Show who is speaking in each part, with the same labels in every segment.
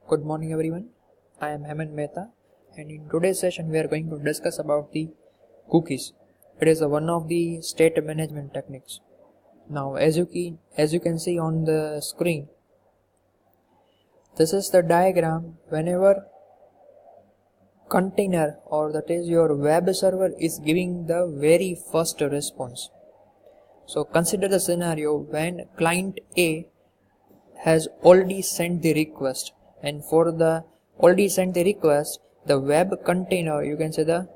Speaker 1: Good morning everyone. I am Hemant Mehta and in today's session we are going to discuss about the cookies. It is one of the state management techniques. Now as you can see on the screen, this is the diagram whenever container or that is your web server is giving the very first response. So consider the scenario when client A has already sent the request, and for the already sent the request, the web container, you can say the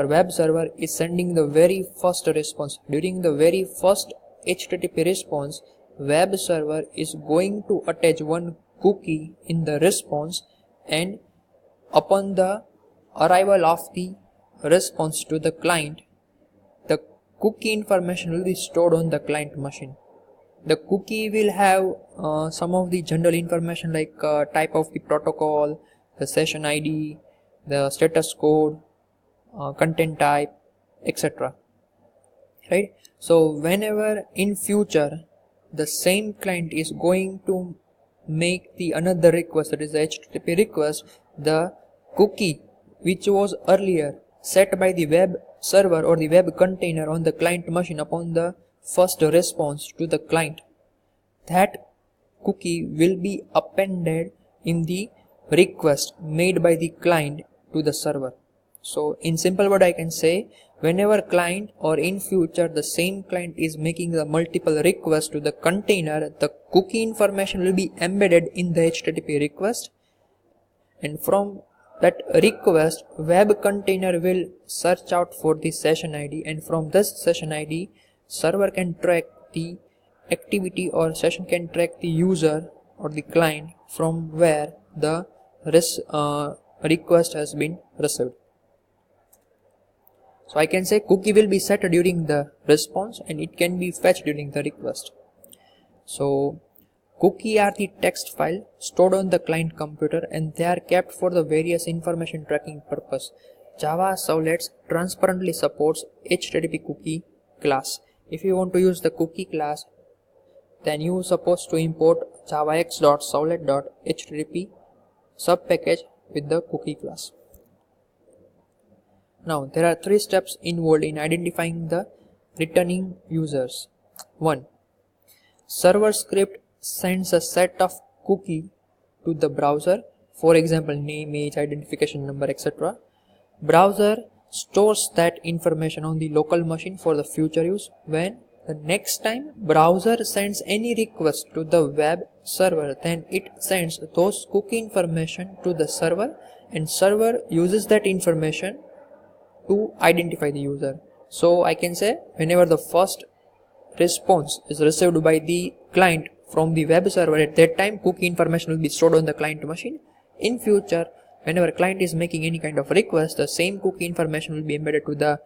Speaker 1: web server is sending the very first response. During the very first HTTP response, web server is going to attach one cookie in the response, and upon the arrival of the response to the client, the cookie information will be stored on the client machine. The cookie will have some of the general information like type of the protocol, the session ID, the status code, content type, etc. Right? So whenever in future the same client is going to make the another request, that is the HTTP request, the cookie which was earlier set by the web server or the web container on the client machine upon the first response to the client, that cookie will be appended in the request made by the client to the server. So in simple word I can say, whenever client or in future the same client is making the multiple requests to the container, the cookie information will be embedded in the HTTP request, and from that request web container will search out for the session ID, and from this session ID server can track the activity or session can track the user or the client from where the request has been received. So I can say cookie will be set during the response and it can be fetched during the request. So cookie are the text file stored on the client computer and they are kept for the various information tracking purpose. Java Servlet transparently supports HTTP cookie class. If you want to use the cookie class, then you are supposed to import javax.servlet.http subpackage with the cookie class. Now there are three steps involved in identifying the returning users. 1. Server script sends a set of cookie to the browser, for example name, age, identification number, etc. Browser stores that information on the local machine for the future use. When the next time browser sends any request to the web server, then it sends those cookie information to the server and server uses that information to identify the user. So I can say whenever the first response is received by the client from the web server, at that time cookie information will be stored on the client machine. In future, whenever client is making any kind of request, the same cookie information will be embedded to the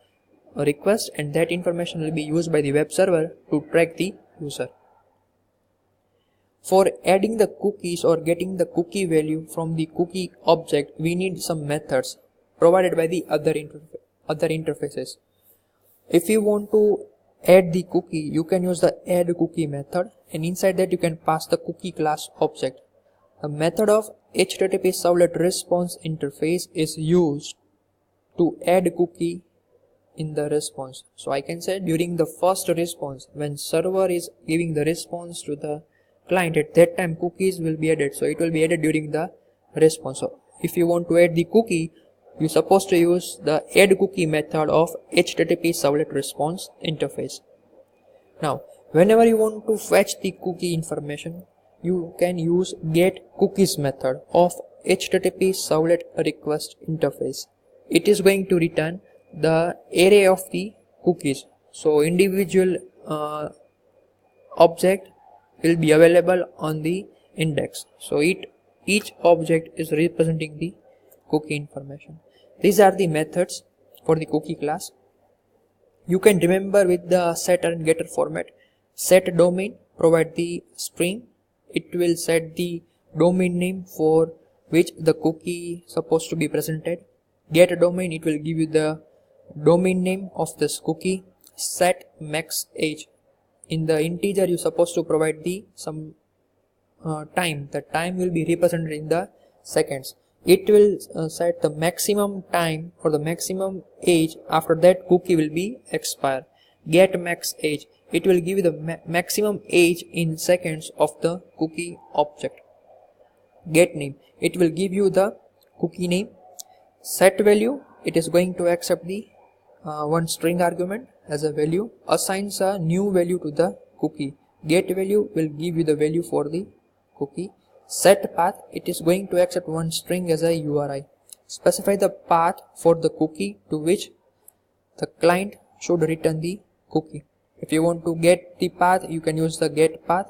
Speaker 1: request and that information will be used by the web server to track the user. For adding the cookies or getting the cookie value from the cookie object, we need some methods provided by the other interfaces. If you want to add the cookie, you can use the add cookie method, and inside that you can pass the cookie class object. The method of HTTP Servlet response interface is used to add cookie in the response. So I can say during the first response, when server is giving the response to the client, at that time cookies will be added. So it will be added during the response. So if you want to add the cookie, you're supposed to use the add cookie method of HTTP Servlet response interface. Now whenever you want to fetch the cookie information, you can use get cookies method of HTTP Servlet request interface. It is going to return the array of the cookies. So individual object will be available on the index. So each object is representing the cookie information. These are the methods for the cookie class. You can remember with the setter and getter format. Set domain, provide the string. It will set the domain name for which the cookie is supposed to be presented. Get domain, it will give you the domain name of this cookie. Set max age. In the integer, you're supposed to provide the some time, the time will be represented in the seconds. It will set the maximum time or the maximum age after that cookie will be expire. Get max age, it will give you the maximum age in seconds of the cookie object. Get name, it will give you the cookie name. Set value, it is going to accept the one string argument as a value, assigns a new value to the cookie. Get value will give you the value for the cookie. Set path, it is going to accept one string as a URI. Specify the path for the cookie to which the client should return the cookie. If you want to get the path, you can use the get path.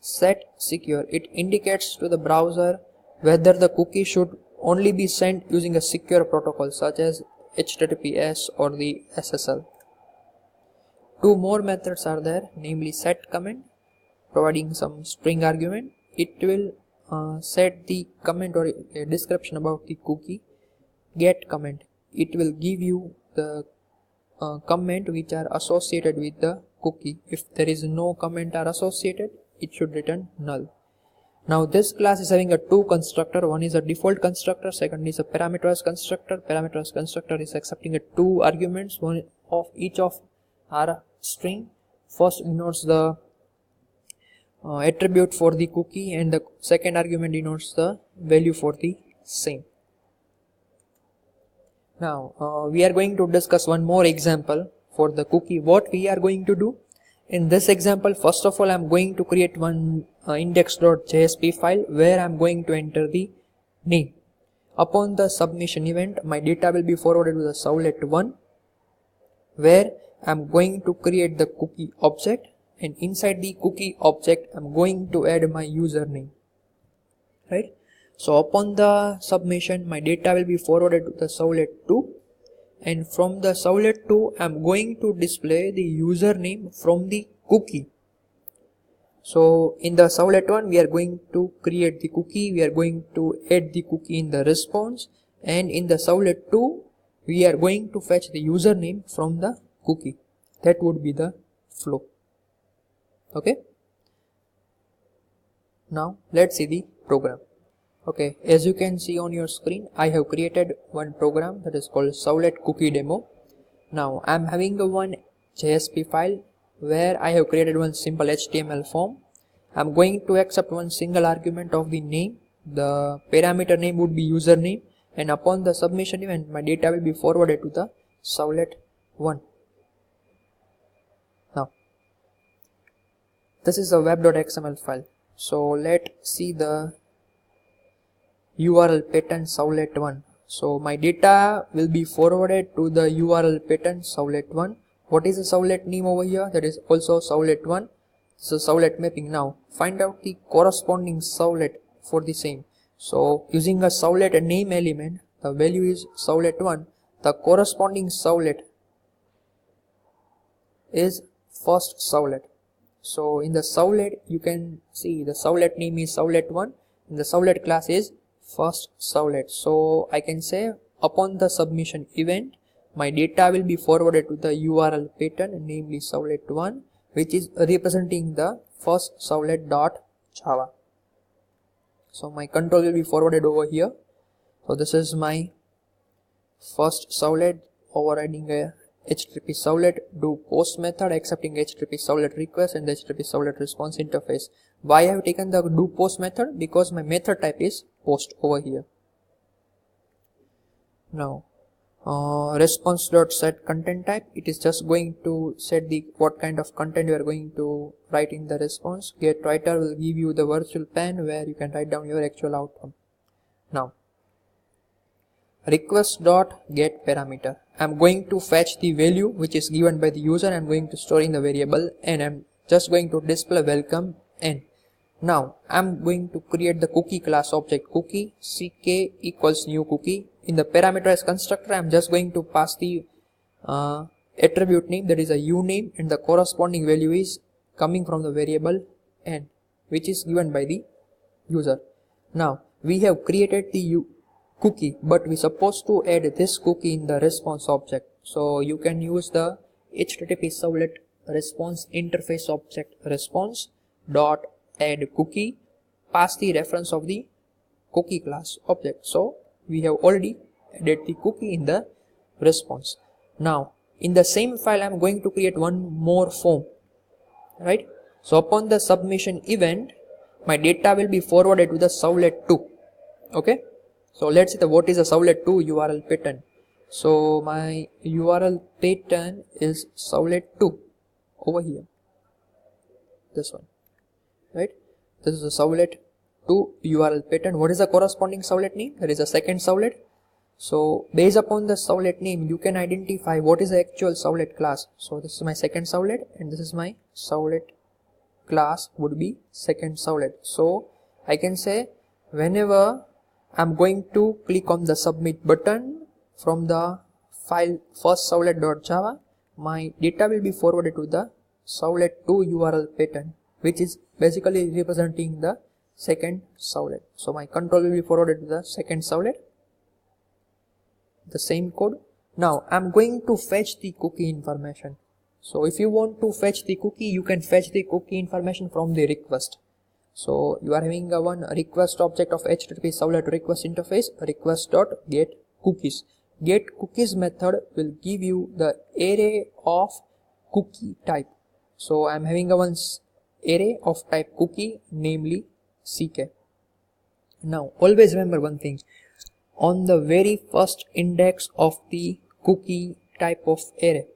Speaker 1: Set secure, it indicates to the browser whether the cookie should only be sent using a secure protocol such as HTTPS or the SSL. Two more methods are there, namely set comment, providing some string argument. It will set the comment or a description about the cookie. Get comment, it will give you the comment which are associated with the cookie. If there is no comment are associated, it should return null. Now this class is having a two constructor. One is a default constructor, second is a parameterized constructor. Parameterized constructor is accepting a two arguments, one of each of our string. First denotes the attribute for the cookie and the second argument denotes the value for the same. Now we are going to discuss one more example for the cookie. What we are going to do in this example, first of all, I am going to create one index.jsp file where I am going to enter the name. Upon the submission event, my data will be forwarded to the Servlet 1 where I am going to create the cookie object, and inside the cookie object I am going to add my username, right? So upon the submission, my data will be forwarded to the Servlet 2, and from the Servlet 2 I am going to display the username from the cookie. So in the Servlet 1 we are going to create the cookie, we are going to add the cookie in the response, and in the Servlet 2 we are going to fetch the username from the cookie. That would be the flow. Okay, now let's see the program. Okay, as you can see on your screen, I have created one program that is called Servlet Cookie Demo. Now I am having a one JSP file where I have created one simple HTML form. I am going to accept one single argument of the name. The parameter name would be username, and upon the submission event, my data will be forwarded to the Servlet 1. Now this is a web.xml file. So let's see the URL pattern Servlet 1. So my data will be forwarded to the URL pattern Servlet 1. What is the Servlet name over here? That is also Servlet 1. So Servlet mapping. Now find out the corresponding Servlet for the same. So using a Servlet name element, the value is Servlet 1. The corresponding Servlet is first Servlet. So in the Servlet you can see the Servlet name is Servlet 1 and the Servlet class is first Servlet. So I can say upon the submission event, my data will be forwarded to the URL pattern, namely Servlet 1, which is representing the first Servlet.java. So my control will be forwarded over here. So this is my first Servlet, overriding a HTTP Servlet do post method accepting HTTP Servlet request and the HTTP Servlet response interface. Why I have taken the do post method? Because my method type is post over here. Now response.set content type, it is just going to set the what kind of content you are going to write in the response. Get writer will give you the virtual pen where you can write down your actual outcome. Now request.get parameter, I am going to fetch the value which is given by the user. I am going to store in the variable and I am just going to display welcome n. Now I am going to create the cookie class object cookie ck equals new cookie. In the parameterized constructor I am just going to pass the attribute name, that is a uname, and the corresponding value is coming from the variable n, which is given by the user. Now we have created the cookie, but we supposed to add this cookie in the response object. So you can use the HTTP Servlet response interface object response dot add cookie pass the reference of the cookie class object. So we have already added the cookie in the response. Now in the same file I'm going to create one more form, right? So upon the submission event, my data will be forwarded to the Servlet 2. Okay, so let's see what is a Servlet 2 URL pattern. So my URL pattern is Servlet 2 over here, this one, right? This is a Servlet 2 URL pattern. What is the corresponding Servlet name? There is a second Servlet. So based upon the Servlet name, you can identify what is the actual Servlet class. So this is my second Servlet and this is my Servlet class would be second Servlet. So I can say whenever I'm going to click on the submit button from the file first servlet.java, my data will be forwarded to the Servlet 2 URL pattern, which is basically representing the second Servlet. So my control will be forwarded to the second Servlet, the same code. Now I'm going to fetch the cookie information. So if you want to fetch the cookie, you can fetch the cookie information from the request. So you are having a one request object of HTTP Servlet request interface request.get cookies. Get cookies method will give you the array of cookie type. So I'm having a one array of type cookie, namely CK. Now always remember one thing, on the very first index of the cookie type of array,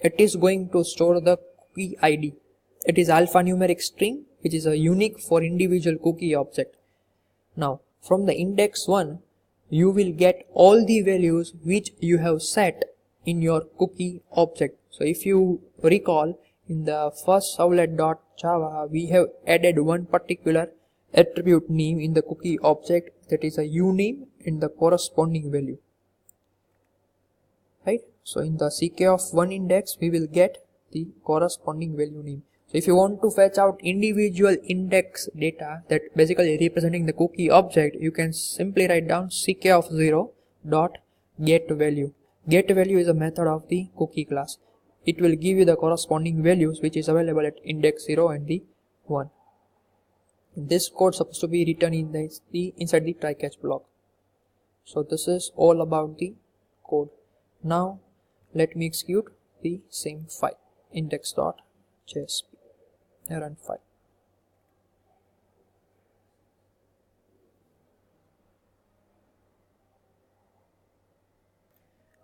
Speaker 1: it is going to store the cookie ID. It is alphanumeric string, which is a unique for individual cookie object. Now from the index 1, you will get all the values which you have set in your cookie object. So if you recall, in the first servlet.java, we have added one particular attribute name in the cookie object, that is a uname and the corresponding value, right? So in the CK of one index, we will get the corresponding value name. So if you want to fetch out individual index data that basically representing the cookie object, you can simply write down CK of 0 dot get value. Get value is a method of the cookie class. It will give you the corresponding values which is available at index 0 and the 1. This code is supposed to be written in inside the try catch block. So this is all about the code. Now let me execute the same file, index.jsp, run file.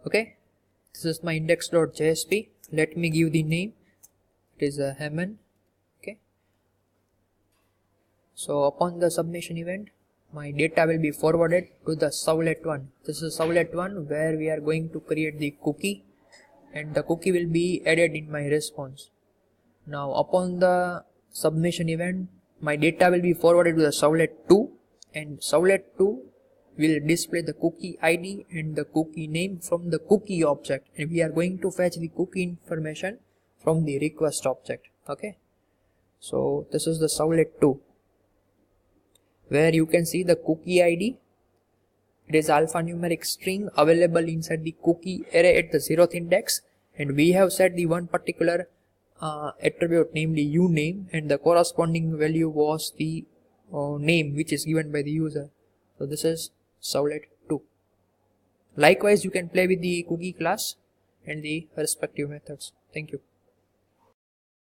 Speaker 1: Okay, this is my index.jsp. Let me give the name. It is a Hammond. Okay, so upon the submission event, my data will be forwarded to the Servlet 1. This is Servlet 1 where we are going to create the cookie, and the cookie will be added in my response. Now upon the submission event, my data will be forwarded to the Servlet 2, and Servlet 2 will display the cookie ID and the cookie name from the cookie object, and we are going to fetch the cookie information from the request object. Okay, so this is the Servlet 2 where you can see the cookie ID. It is alphanumeric string available inside the cookie array at the 0th index, and we have set the one particular attribute, namely uname, and the corresponding value was the name which is given by the user. So this is Servlet 2. Likewise, you can play with the cookie class and the respective methods. Thank you.